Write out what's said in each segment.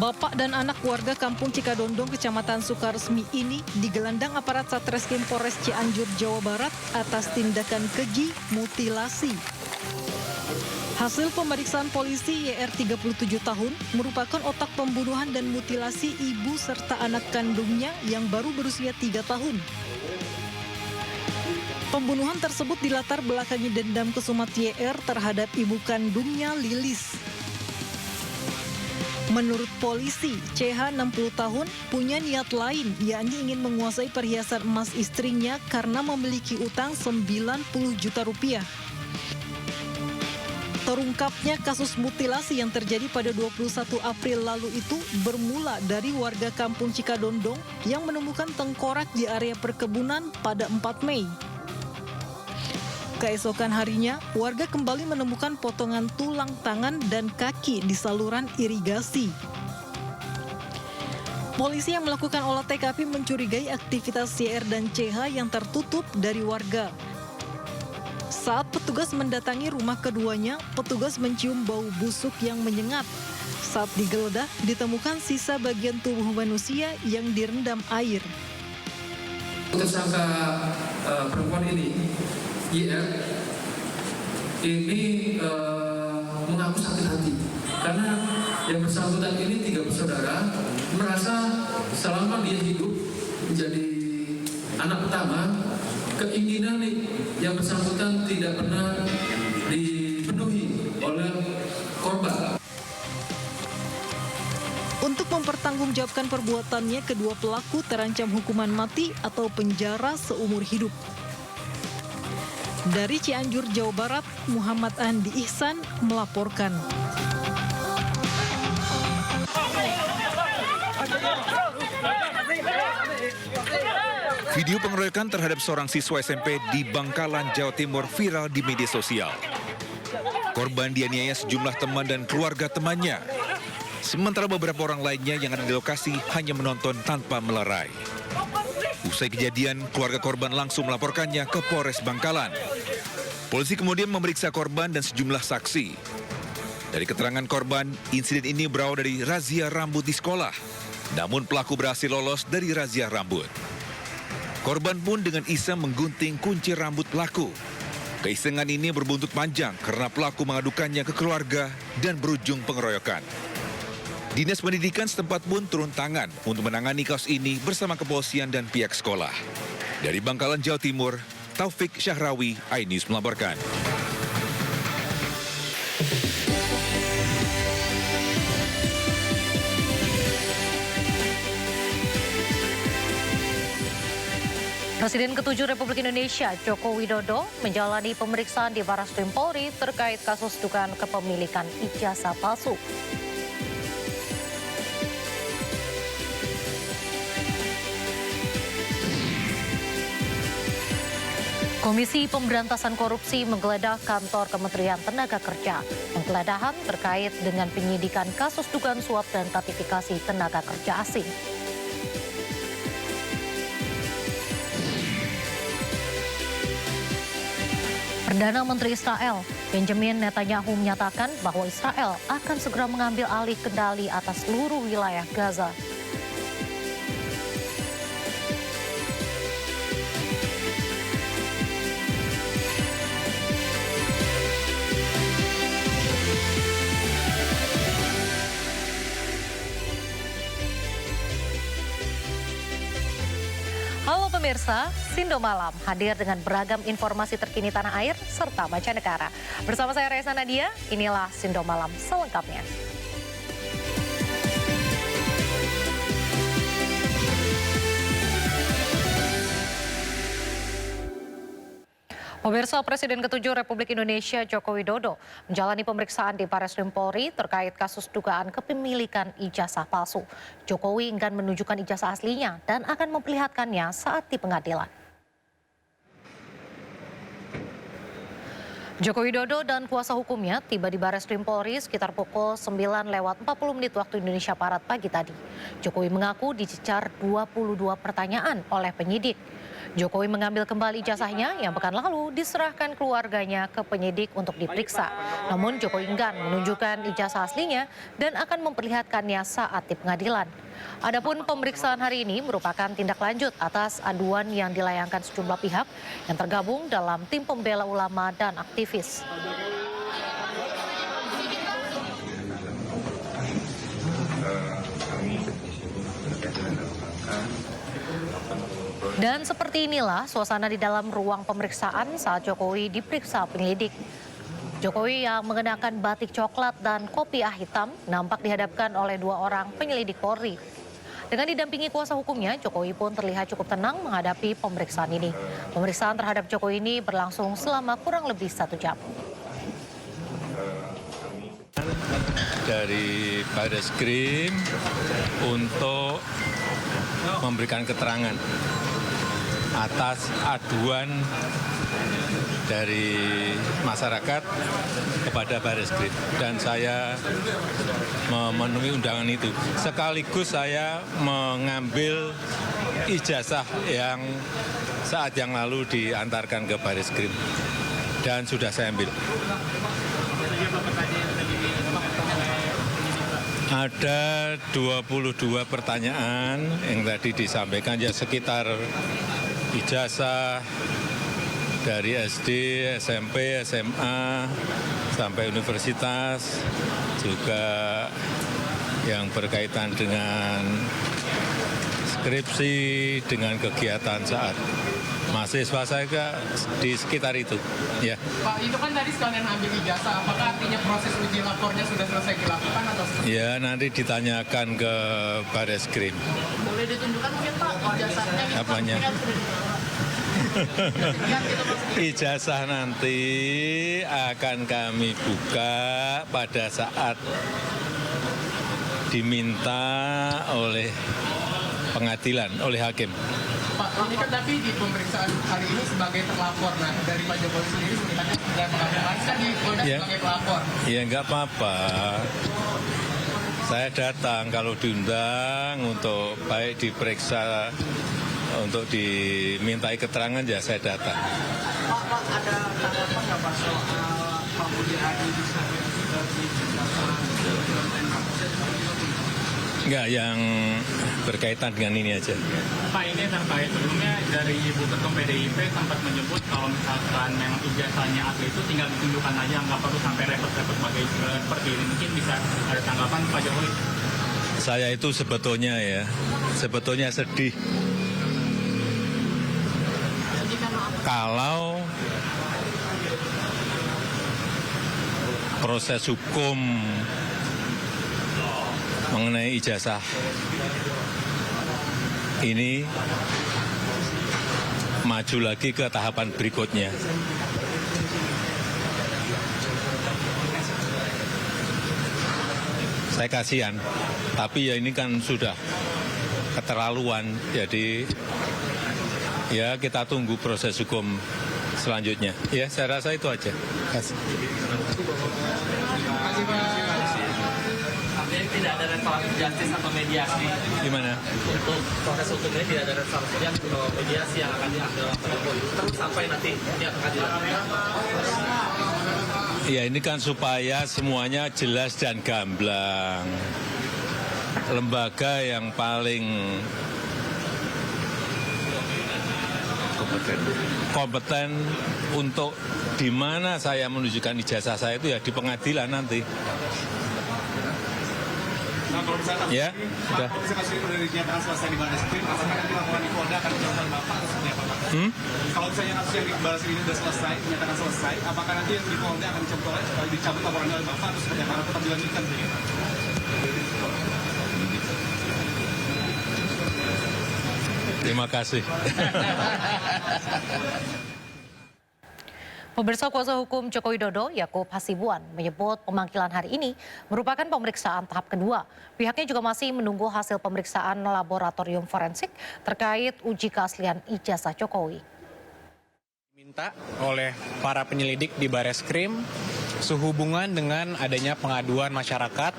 Bapak dan anak warga Kampung Cikadondong, Kecamatan Sukaresmi ini digelandang aparat Satreskrim Polres Cianjur, Jawa Barat atas tindakan keji mutilasi. Hasil pemeriksaan polisi, YR 37 tahun merupakan otak pembunuhan dan mutilasi ibu serta anak kandungnya yang baru berusia 3 tahun. Pembunuhan tersebut dilatar belakangi dendam kesumat YR terhadap ibu kandungnya, Lilis. Menurut polisi, CH 60 tahun punya niat lain, yakni ingin menguasai perhiasan emas istrinya karena memiliki utang 90 juta rupiah. Terungkapnya kasus mutilasi yang terjadi pada 21 April lalu itu bermula dari warga Kampung Cikadondong yang menemukan tengkorak di area perkebunan pada 4 Mei. Keesokan harinya, warga kembali menemukan potongan tulang tangan dan kaki di saluran irigasi. Polisi yang melakukan olah TKP mencurigai aktivitas CR dan CH yang tertutup dari warga. Saat petugas mendatangi rumah keduanya, petugas mencium bau busuk yang menyengat. Saat digeledah, ditemukan sisa bagian tubuh manusia yang direndam air. Tersangka perempuan ini, YR, ini mengaku sakit hati karena yang bersangkutan ini 3 bersaudara merasa selama dia hidup menjadi anak pertama, keinginan yang bersangkutan tidak pernah dipenuhi oleh korban. Untuk mempertanggungjawabkan perbuatannya, kedua pelaku terancam hukuman mati atau penjara seumur hidup. Dari Cianjur, Jawa Barat, Muhammad Andi Ihsan melaporkan. Video pengeroyokan terhadap seorang siswa SMP di Bangkalan, Jawa Timur viral di media sosial. Korban dianiaya sejumlah teman dan keluarga temannya. Sementara beberapa orang lainnya yang ada di lokasi hanya menonton tanpa melerai. Usai kejadian, keluarga korban langsung melaporkannya ke Polres Bangkalan. Polisi kemudian memeriksa korban dan sejumlah saksi. Dari keterangan korban, insiden ini berawal dari razia rambut di sekolah. Namun pelaku berhasil lolos dari razia rambut. Korban pun dengan iseng menggunting kunci rambut pelaku. Keisengan ini berbuntut panjang karena pelaku mengadukannya ke keluarga dan berujung pengeroyokan. Dinas Pendidikan setempat pun turun tangan untuk menangani kasus ini bersama kepolisian dan pihak sekolah. Dari Bangkalan, Jawa Timur, Taufik Syahrawi, iNews melaporkan. Presiden ke-7 Republik Indonesia, Joko Widodo, menjalani pemeriksaan di Barreskrim Polri terkait kasus dugaan kepemilikan ijazah palsu. Komisi Pemberantasan Korupsi menggeledah kantor Kementerian Tenaga Kerja. Penggeledahan terkait dengan penyidikan kasus dugaan suap dan gratifikasi tenaga kerja asing. Perdana Menteri Israel, Benjamin Netanyahu, menyatakan bahwa Israel akan segera mengambil alih kendali atas seluruh wilayah Gaza. Halo pemirsa, Sindo Malam hadir dengan beragam informasi terkini tanah air serta mancanegara. Bersama saya Reza Nadia, inilah Sindo Malam selengkapnya. Pemirsa, Presiden ke-7 Republik Indonesia Joko Widodo menjalani pemeriksaan di Barreskrim Polri terkait kasus dugaan kepemilikan ijazah palsu. Jokowi enggan menunjukkan ijazah aslinya dan akan memperlihatkannya saat di pengadilan. Joko Widodo dan kuasa hukumnya tiba di Barreskrim Polri sekitar pukul 9:40 waktu Indonesia Barat pagi tadi. Jokowi mengaku dicecar 22 pertanyaan oleh penyidik. Jokowi mengambil kembali ijazahnya yang pekan lalu diserahkan keluarganya ke penyidik untuk diperiksa. Namun Jokowi enggan menunjukkan ijazah aslinya dan akan memperlihatkannya saat di pengadilan. Adapun pemeriksaan hari ini merupakan tindak lanjut atas aduan yang dilayangkan sejumlah pihak yang tergabung dalam tim pembela ulama dan aktivis. Dan seperti inilah suasana di dalam ruang pemeriksaan saat Jokowi diperiksa penyelidik. Jokowi yang mengenakan batik coklat dan kopiah hitam nampak dihadapkan oleh 2 orang penyelidik Polri. Dengan didampingi kuasa hukumnya, Jokowi pun terlihat cukup tenang menghadapi pemeriksaan ini. Pemeriksaan terhadap Jokowi ini berlangsung selama kurang lebih 1 jam. Dari Bareskrim untuk memberikan keterangan atas aduan dari masyarakat kepada Bareskrim, dan saya memenuhi undangan itu. Sekaligus saya mengambil ijazah yang saat yang lalu diantarkan ke Bareskrim dan sudah saya ambil. Ada 22 pertanyaan yang tadi disampaikan, ya sekitar ijazah dari SD, SMP, SMA, sampai universitas, juga yang berkaitan dengan skripsi, dengan kegiatan saat mahasiswa saya di sekitar itu. Ya. Pak, itu kan tadi sekalian ambil ijazah, apakah artinya proses uji lapornya sudah selesai dilakukan atau selesai? Ya, nanti ditanyakan ke Bareskrim. Boleh ditunjukkan mungkin Pak ijazahnya? Apanya? Ijazah nanti akan kami buka pada saat diminta oleh pengadilan, oleh hakim. Pak, ini kan tapi di pemeriksaan hari ini sebagai terlapor, nah dari Pak Jokowi sendiri sebenarnya dan pengakuan kan di Polda sebagai pelapor. Ya nggak apa-apa. Saya datang kalau diundang untuk baik diperiksa, untuk dimintai keterangan, ya saya datang. Pak, ada tanggapan nggak Pak soal Pak Budi Ari bisa Enggak, yang berkaitan dengan ini aja. Pak, ini terkait sebelumnya dari Ibu Ketum PDIP sempat menyebut kalau misalkan memang ijazahnya asli itu tinggal ditunjukkan aja, nggak perlu sampai repot-repot seperti ini. Mungkin bisa ada tanggapan Pak Jokowi? Saya itu sebetulnya sedih. Kalau proses hukum mengenai ijazah ini maju lagi ke tahapan berikutnya. Saya kasihan, tapi ya ini kan sudah keterlaluan, jadi ya kita tunggu proses hukum selanjutnya. Ya, saya rasa itu aja. Kasih. Artinya tidak ada restoratif justice atau mediasi. Gimana? Untuk proses hukum ini tidak ada restoratif justice atau mediasi yang akan diambil oleh Pak Jokowi. Terus sampai nanti dia akan dilakukan. Ya, ini kan supaya semuanya jelas dan gamblang. Lembaga yang paling kompeten untuk di mana saya menunjukkan ijazah saya itu ya di pengadilan nanti. Nah, kalau misalkan Ya, sudah. kalau misalkan sudah dinyatakan selesai di Bareskrim, apakah nanti laporan di Polda akan dicontoh Bapak atau seperti apa Pak? Kalau misalnya kasus yang di Bareskrim ini sudah selesai, dinyatakan selesai, apakah nanti yang di Polda akan dicontoh dicabut laporannya oleh Bapak atau seperti apa? Atau tetap dilanjutkan begitu? Terima kasih. Pemirsa, kuasa hukum Joko Widodo, Yakub Hasibuan, menyebut pemanggilan hari ini merupakan pemeriksaan tahap kedua. Pihaknya juga masih menunggu hasil pemeriksaan laboratorium forensik terkait uji keaslian ijazah Jokowi. Diminta oleh para penyelidik di Bareskrim sehubungan dengan adanya pengaduan masyarakat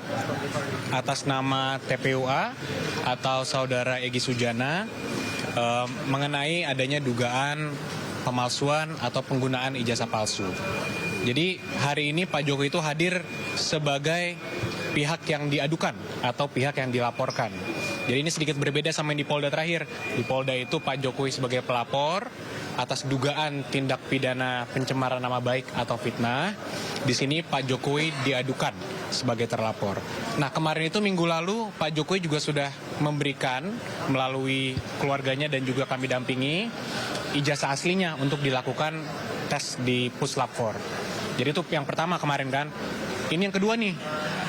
atas nama TPUA atau Saudara Egy Sujana mengenai adanya dugaan pemalsuan atau penggunaan ijazah palsu. Jadi hari ini Pak Jokowi itu hadir sebagai pihak yang diadukan atau pihak yang dilaporkan. Jadi ini sedikit berbeda sama yang di Polda terakhir. Di Polda itu Pak Jokowi sebagai pelapor atas dugaan tindak pidana pencemaran nama baik atau fitnah. Di sini Pak Jokowi diadukan sebagai terlapor. Nah, kemarin itu minggu lalu Pak Jokowi juga sudah memberikan melalui keluarganya dan juga kami dampingi ijazah aslinya untuk dilakukan tes di Puslap 4. Jadi itu yang pertama kemarin kan. Ini yang kedua nih.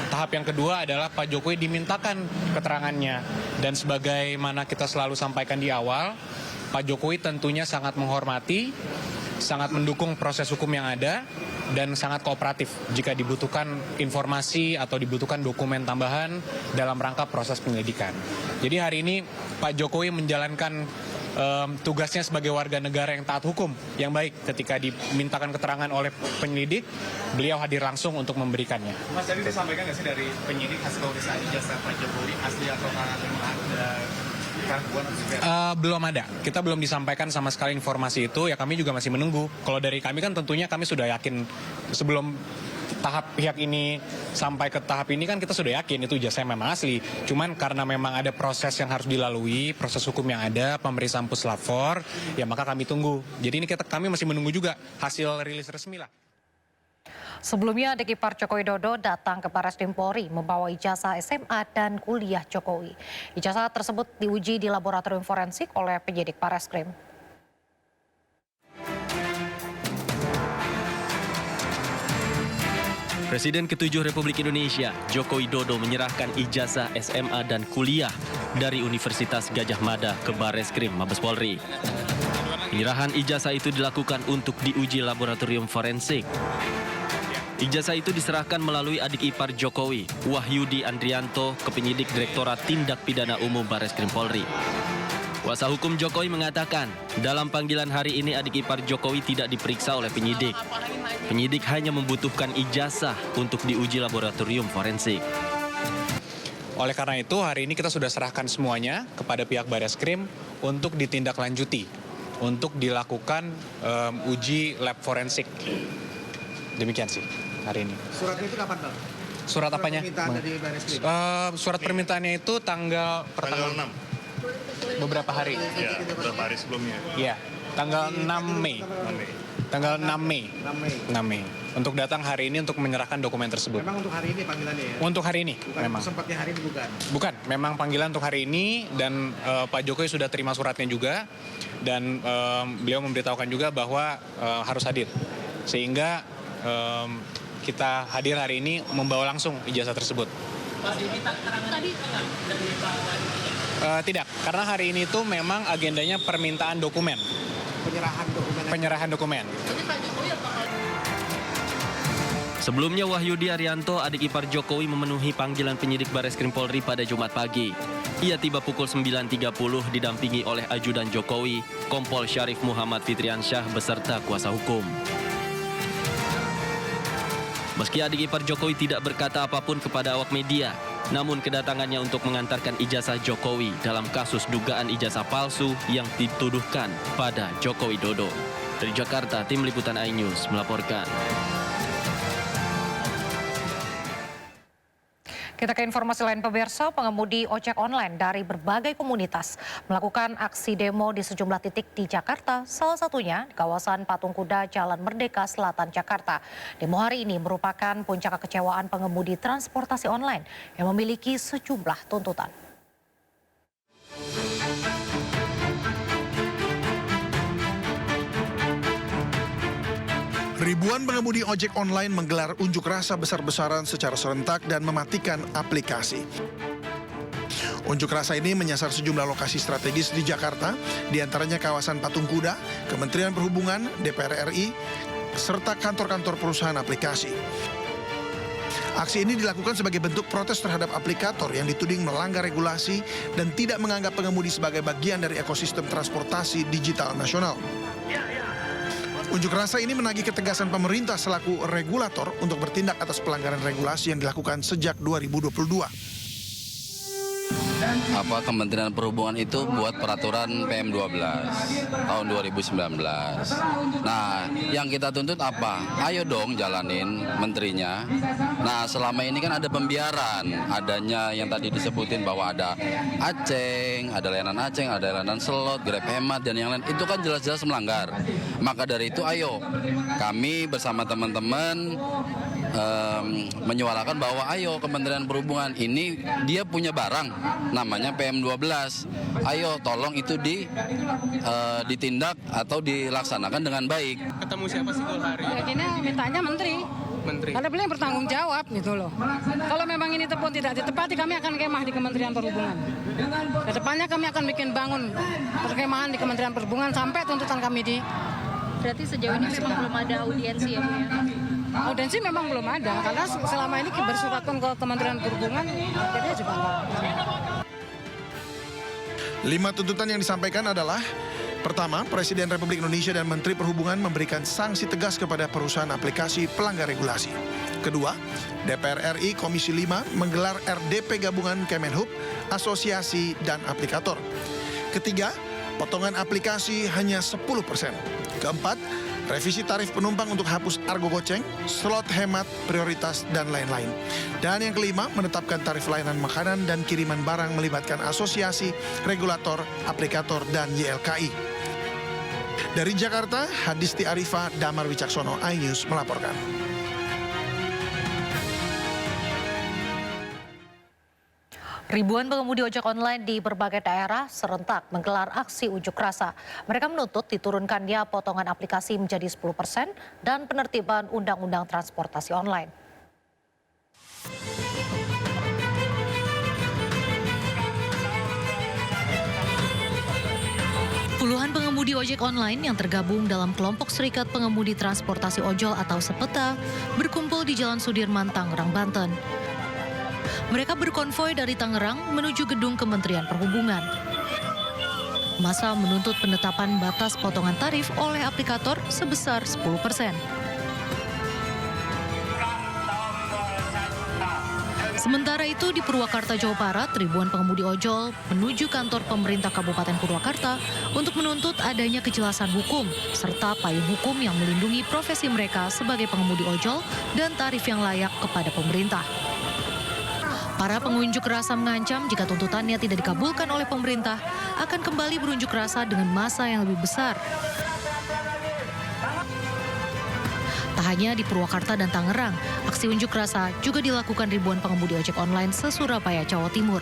Tahap yang kedua adalah Pak Jokowi dimintakan keterangannya. Dan sebagaimana kita selalu sampaikan di awal, Pak Jokowi tentunya sangat menghormati, sangat mendukung proses hukum yang ada, dan sangat kooperatif jika dibutuhkan informasi atau dibutuhkan dokumen tambahan dalam rangka proses penyelidikan. Jadi hari ini Pak Jokowi menjalankan tugasnya sebagai warga negara yang taat hukum yang baik. Ketika dimintakan keterangan oleh penyelidik, beliau hadir langsung untuk memberikannya. Mas, tadi disampaikan nggak sih dari penyidik hasil pemeriksaan ijazah Pak Jokowi asli atau ada keraguan atau juga? Belum ada. Kita belum disampaikan sama sekali informasi itu. Ya kami juga masih menunggu. Kalau dari kami kan tentunya kami sudah yakin sebelum tahap pihak ini sampai ke tahap ini kan kita sudah yakin itu ijazah memang asli. Cuman karena memang ada proses yang harus dilalui, proses hukum yang ada, pemeriksaan Puslap 4, ya maka kami tunggu. Jadi ini kami masih menunggu juga hasil rilis resmi lah. Sebelumnya, adik ipar Joko Widodo datang ke Barreskrim Polri membawa ijazah SMA dan kuliah Jokowi. Ijazah tersebut diuji di laboratorium forensik oleh penyidik Barreskrim. Presiden ke-7 Republik Indonesia, Joko Widodo menyerahkan ijazah SMA dan kuliah dari Universitas Gadjah Mada ke Barreskrim Mabes Polri. Penyerahan ijazah itu dilakukan untuk diuji laboratorium forensik. Ijazah itu diserahkan melalui adik ipar Jokowi, Wahyudi Andrianto, ke penyidik Direktorat Tindak Pidana Umum Barreskrim Polri. Kuasa hukum Jokowi mengatakan, dalam panggilan hari ini adik ipar Jokowi tidak diperiksa oleh penyidik. Penyidik hanya membutuhkan ijazah untuk diuji laboratorium forensik. Oleh karena itu, hari ini kita sudah serahkan semuanya kepada pihak Barreskrim untuk ditindaklanjuti, untuk dilakukan uji lab forensik. Demikian sih hari ini. Suratnya itu kapan, Bang? Surat apanya? Permintaan dari Barreskrim. Surat permintaannya itu tanggal 6. Beberapa hari. Ya, beberapa hari sebelumnya. Iya, tanggal 6 Mei. Tanggal 6 Mei. 6 Mei. Untuk datang hari ini untuk menyerahkan dokumen tersebut. Memang untuk hari ini panggilannya ya? Untuk hari ini, bukan memang. Sempatnya hari ini bukan? Bukan, memang panggilan untuk hari ini dan Pak Jokowi sudah terima suratnya juga dan beliau memberitahukan juga bahwa harus hadir. Sehingga kita hadir hari ini membawa langsung ijazah tersebut. Tidak, karena hari ini itu memang agendanya permintaan dokumen. Penyerahan dokumen. Sebelumnya Wahyudi Arianto, adik ipar Jokowi, memenuhi panggilan penyidik Barreskrim Polri pada Jumat pagi. Ia tiba pukul 9.30 didampingi oleh ajudan Jokowi, Kompol Syarif Muhammad Fitriansyah beserta kuasa hukum. Meski adik ipar Jokowi tidak berkata apapun kepada awak media, namun kedatangannya untuk mengantarkan ijazah Jokowi dalam kasus dugaan ijazah palsu yang dituduhkan pada Joko Widodo. Dari Jakarta, tim liputan iNews melaporkan. Kita ke informasi lain, pemirsa. Pengemudi ojek online dari berbagai komunitas melakukan aksi demo di sejumlah titik di Jakarta, salah satunya di kawasan Patung Kuda Jalan Merdeka Selatan, Jakarta. Demo hari ini merupakan puncak kekecewaan pengemudi transportasi online yang memiliki sejumlah tuntutan. Ribuan pengemudi ojek online menggelar unjuk rasa besar-besaran secara serentak dan mematikan aplikasi. Unjuk rasa ini menyasar sejumlah lokasi strategis di Jakarta, diantaranya kawasan Patung Kuda, Kementerian Perhubungan, DPR RI, serta kantor-kantor perusahaan aplikasi. Aksi ini dilakukan sebagai bentuk protes terhadap aplikator yang dituding melanggar regulasi dan tidak menganggap pengemudi sebagai bagian dari ekosistem transportasi digital nasional. Unjuk rasa ini menagih ketegasan pemerintah selaku regulator untuk bertindak atas pelanggaran regulasi yang dilakukan sejak 2022. Kementerian Perhubungan itu buat peraturan PM12 tahun 2019. Nah, yang kita tuntut apa? Ayo dong jalanin menterinya. Nah, selama ini kan ada pembiaran, adanya yang tadi disebutin bahwa ada Aceng, ada layanan slot, Grab Hemat, dan yang lain. Itu kan jelas-jelas melanggar. Maka dari itu ayo, kami bersama teman-teman menyuarakan bahwa ayo Kementerian Perhubungan ini dia punya barang namanya PM12. Ayo tolong itu ditindak atau dilaksanakan dengan baik. Ketemu siapa sih hari? Ya gini mintanya menteri. Karena beliau yang bertanggung jawab gitu loh. Kalau memang ini pun tidak ditepati, kami akan kemah di Kementerian Perhubungan. Kedepannya kami akan bikin bangun perkemahan di Kementerian Perhubungan sampai tuntutan kami di. Berarti sejauh ini memang belum ada audiensi ya Bu ya? Audiensi memang belum ada, karena selama ini bersurat pun ke Kementerian Perhubungan, akhirnya juga enggak. 5 tuntutan yang disampaikan adalah: pertama, Presiden Republik Indonesia dan Menteri Perhubungan memberikan sanksi tegas kepada perusahaan aplikasi pelanggar regulasi. Kedua, DPR RI Komisi 5 menggelar RDP gabungan Kemenhub, asosiasi, dan aplikator. Ketiga, potongan aplikasi hanya 10%. Keempat, revisi tarif penumpang untuk hapus argo goceng, slot hemat, prioritas, dan lain-lain. Dan yang kelima, menetapkan tarif layanan makanan dan kiriman barang melibatkan asosiasi, regulator, aplikator, dan YLKI. Dari Jakarta, Hadisti Arifa, Damar Wicaksono, iNews melaporkan. Ribuan pengemudi ojek online di berbagai daerah serentak menggelar aksi unjuk rasa. Mereka menuntut diturunkannya potongan aplikasi menjadi 10% dan penertiban Undang-Undang Transportasi Online. Puluhan pengemudi ojek online yang tergabung dalam kelompok Serikat Pengemudi Transportasi Ojol atau SEPETA berkumpul di Jalan Sudirman, Tangerang, Banten. Mereka berkonvoi dari Tangerang menuju gedung Kementerian Perhubungan. Massa menuntut penetapan batas potongan tarif oleh aplikator sebesar 10%. Sementara itu di Purwakarta, Jawa Barat, ribuan pengemudi ojol menuju kantor pemerintah Kabupaten Purwakarta untuk menuntut adanya kejelasan hukum serta payung hukum yang melindungi profesi mereka sebagai pengemudi ojol dan tarif yang layak kepada pemerintah. Para pengunjuk rasa mengancam jika tuntutannya tidak dikabulkan oleh pemerintah akan kembali berunjuk rasa dengan massa yang lebih besar. Tak hanya di Purwakarta dan Tangerang, aksi unjuk rasa juga dilakukan ribuan pengemudi ojek online se-Surabaya, Jawa Timur.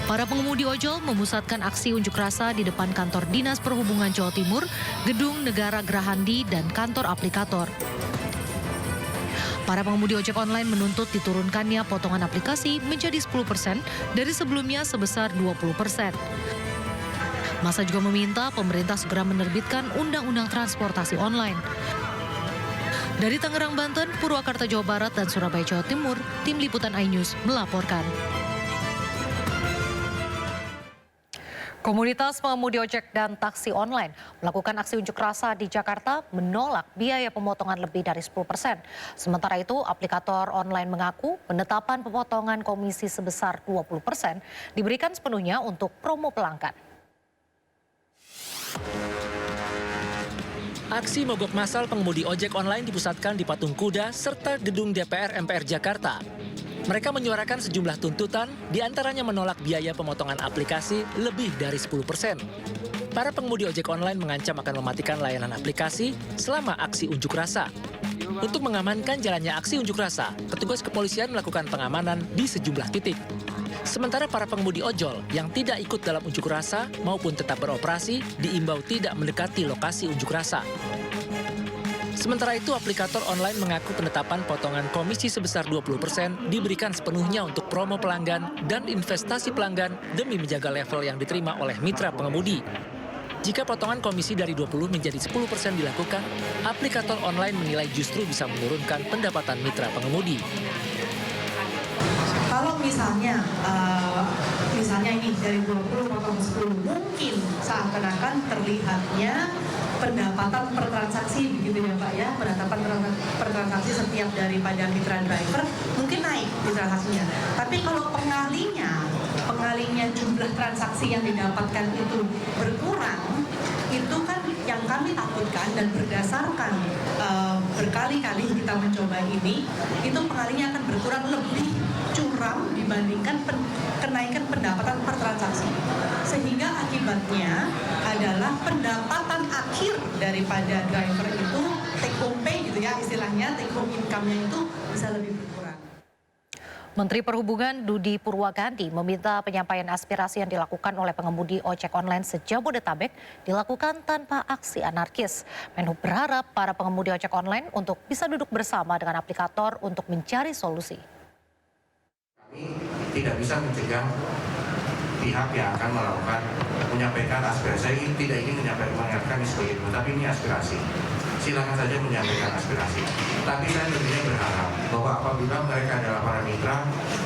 Para pengemudi ojol memusatkan aksi unjuk rasa di depan kantor Dinas Perhubungan Jawa Timur, Gedung Negara Gerahandi, dan kantor aplikator. Para pengemudi ojek online menuntut diturunkannya potongan aplikasi menjadi 10% dari sebelumnya sebesar 20%. Massa juga meminta pemerintah segera menerbitkan Undang-Undang Transportasi Online. Dari Tangerang, Banten, Purwakarta, Jawa Barat, dan Surabaya, Jawa Timur, Tim Liputan iNews melaporkan. Komunitas pengemudi ojek dan taksi online melakukan aksi unjuk rasa di Jakarta menolak biaya pemotongan lebih dari 10%. Sementara itu, aplikator online mengaku penetapan pemotongan komisi sebesar 20% diberikan sepenuhnya untuk promo pelanggan. Aksi mogok massal pengemudi ojek online dipusatkan di Patung Kuda serta gedung DPR MPR Jakarta. Mereka menyuarakan sejumlah tuntutan, diantaranya menolak biaya pemotongan aplikasi lebih dari 10%. Para pengemudi ojek online mengancam akan mematikan layanan aplikasi selama aksi unjuk rasa. Untuk mengamankan jalannya aksi unjuk rasa, petugas kepolisian melakukan pengamanan di sejumlah titik. Sementara para pengemudi ojol yang tidak ikut dalam unjuk rasa maupun tetap beroperasi diimbau tidak mendekati lokasi unjuk rasa. Sementara itu, aplikator online mengaku penetapan potongan komisi sebesar 20% diberikan sepenuhnya untuk promo pelanggan dan investasi pelanggan demi menjaga level yang diterima oleh mitra pengemudi. Jika potongan komisi dari 20 menjadi 10% dilakukan, aplikator online menilai justru bisa menurunkan pendapatan mitra pengemudi. Kalau misalnya ini dari 20 potong 10, mungkin seakan-akan terlihatnya pendapatan per transaksi begitu ya Pak ya, pendapatan per transaksi setiap daripada mitra driver mungkin naik di transaksinya. Tapi kalau pengalinya pengalinya jumlah transaksi yang didapatkan itu berkurang, itu kan yang kami takutkan, dan berdasarkan berkali-kali kita mencoba ini, itu pengalinya akan berkurang lebih curam dibandingkan kenaikan pendapatan per transaksi. Sehingga akibatnya adalah pendapatan akhir daripada driver itu take home pay gitu ya istilahnya, take home income-nya itu bisa lebih berkurang. Menteri Perhubungan Budi Purwagandi meminta penyampaian aspirasi yang dilakukan oleh pengemudi ojek online se-Jabodetabek dilakukan tanpa aksi anarkis. Menhub berharap para pengemudi ojek online untuk bisa duduk bersama dengan aplikator untuk mencari solusi. Kami tidak bisa mencegah pihak yang akan melakukan menyampaikan aspirasi. Saya tidak ingin menyampaikan sebagai itu, tapi ini aspirasi. Silakan saja menyampaikan aspirasi. Tapi saya tentunya berharap bahwa apabila mereka adalah para mitra,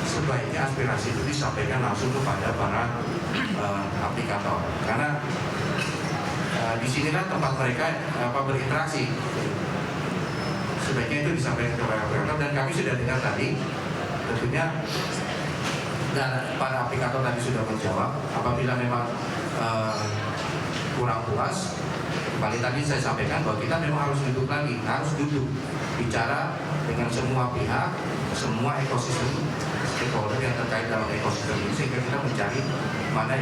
sebaiknya aspirasi itu disampaikan langsung kepada para aplikator. Karena disinilah tempat mereka berinteraksi. Sebaiknya itu disampaikan kepada aplikator, dan kami sudah dengar tadi, tentunya dan para aplikator tadi sudah menjawab. Apabila memang kurang puas, kali tadi saya sampaikan bahwa kita memang harus duduk lagi, harus duduk bicara dengan semua pihak, semua ekosistem stakeholder yang terkait dalam ekosistem ini, sehingga kita mencari mana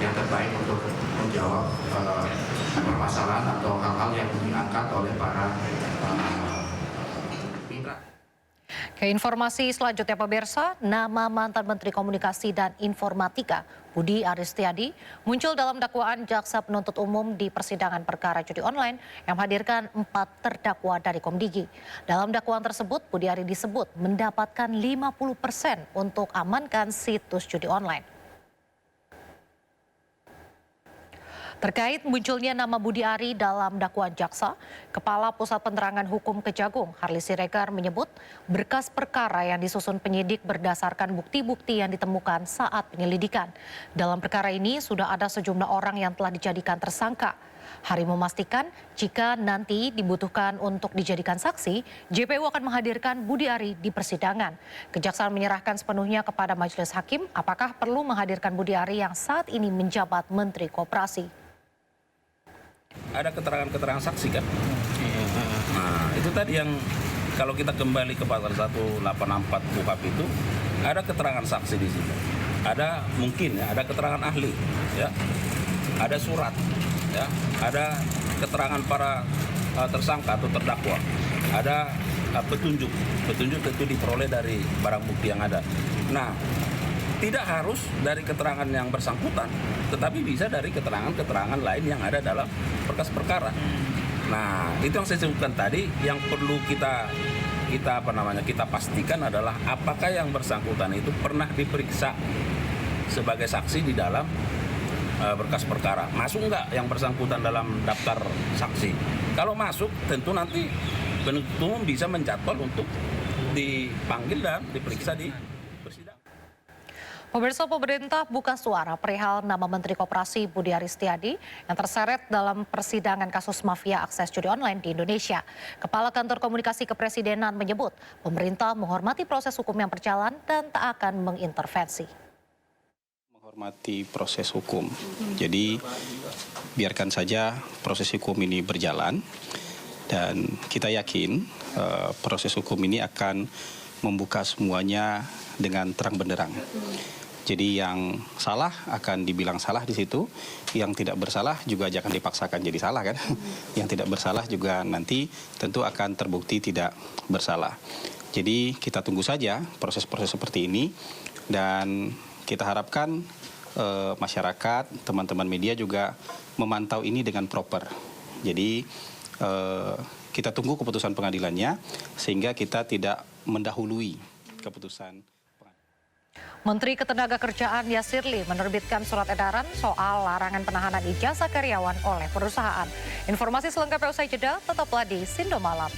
yang terbaik untuk menjawab permasalahan atau hal-hal yang diangkat oleh para mitra. Ke informasi selanjutnya pemirsa, nama mantan Menteri Komunikasi dan Informatika Budi Aris Setiadi muncul dalam dakwaan jaksa penuntut umum di persidangan perkara judi online yang menghadirkan 4 terdakwa dari Komdigi. Dalam dakwaan tersebut, Budi Aris disebut mendapatkan 50% untuk amankan situs judi online. Terkait munculnya nama Budi Ari dalam dakwaan jaksa, Kepala Pusat Penerangan Hukum Kejagung, Harli Siregar menyebut berkas perkara yang disusun penyidik berdasarkan bukti-bukti yang ditemukan saat penyelidikan. Dalam perkara ini sudah ada sejumlah orang yang telah dijadikan tersangka. Hari memastikan jika nanti dibutuhkan untuk dijadikan saksi, JPU akan menghadirkan Budi Ari di persidangan. Kejaksaan menyerahkan sepenuhnya kepada majelis hakim apakah perlu menghadirkan Budi Ari yang saat ini menjabat Menteri Koperasi. Ada keterangan-keterangan saksi kan? Nah, itu tadi yang kalau kita kembali ke pasal 184 KUHP itu ada keterangan saksi di situ. Ada mungkin ya, ada keterangan ahli, ya. Ada surat, ya. Ada keterangan para tersangka atau terdakwa. Ada petunjuk. Petunjuk tentu diperoleh dari barang bukti yang ada. Nah, tidak harus dari keterangan yang bersangkutan, tetapi bisa dari keterangan-keterangan lain yang ada dalam berkas perkara. Nah, itu yang saya sebutkan tadi, yang perlu kita pastikan adalah apakah yang bersangkutan itu pernah diperiksa sebagai saksi di dalam berkas perkara. Masuk nggak yang bersangkutan dalam daftar saksi? Kalau masuk, tentu nanti penuntut umum bisa menjadwal untuk dipanggil dan diperiksa di persidangan. Pemirsa, pemerintah buka suara perihal nama Menteri Koperasi Budi Aris Setiadi yang terseret dalam persidangan kasus mafia akses judi online di Indonesia. Kepala Kantor Komunikasi Kepresidenan menyebut pemerintah menghormati proses hukum yang berjalan dan tak akan mengintervensi. Menghormati proses hukum. Jadi biarkan saja proses hukum ini berjalan dan kita yakin proses hukum ini akan membuka semuanya dengan terang benderang. Jadi yang salah akan dibilang salah di situ, yang tidak bersalah juga jangan dipaksakan jadi salah kan. Yang tidak bersalah juga nanti tentu akan terbukti tidak bersalah. Jadi kita tunggu saja proses-proses seperti ini dan kita harapkan masyarakat, teman-teman media juga memantau ini dengan proper. Jadi kita tunggu keputusan pengadilannya sehingga kita tidak mendahului keputusan. Menteri Ketenagakerjaan Yasirli menerbitkan surat edaran soal larangan penahanan ijazah karyawan oleh perusahaan. Informasi selengkapnya usai jeda, tetaplah di Sindo Malam.